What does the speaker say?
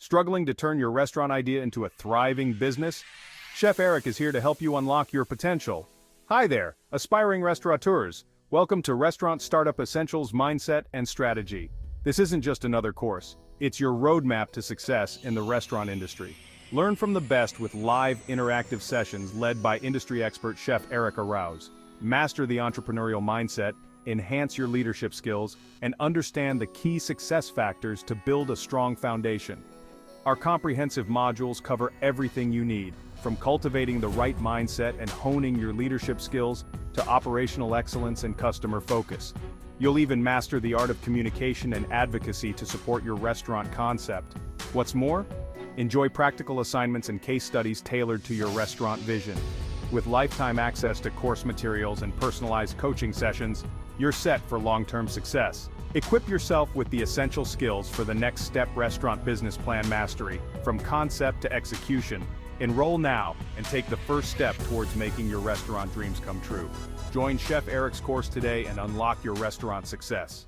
Struggling to turn your restaurant idea into a thriving business? Chef Eric is here to help you unlock your potential. Hi there, aspiring restaurateurs. Welcome to Restaurant Startup Essentials Mindset and Strategy. This isn't just another course, it's your roadmap to success in the restaurant industry. Learn from the best with live interactive sessions led by industry expert Chef Eric Arouse. Master the entrepreneurial mindset, enhance your leadership skills, and understand the key success factors to build a strong foundation. Our comprehensive modules cover everything you need, from cultivating the right mindset and honing your leadership skills to operational excellence and customer focus. You'll even master the art of communication and advocacy to support your restaurant concept. What's more? Enjoy practical assignments and case studies tailored to your restaurant vision. With lifetime access to course materials and personalized coaching sessions, you're set for long-term success. Equip yourself with the essential skills for the next step restaurant business plan mastery, from concept to execution. Enroll now and take the first step towards making your restaurant dreams come true. Join Chef Eric's course today and unlock your restaurant success.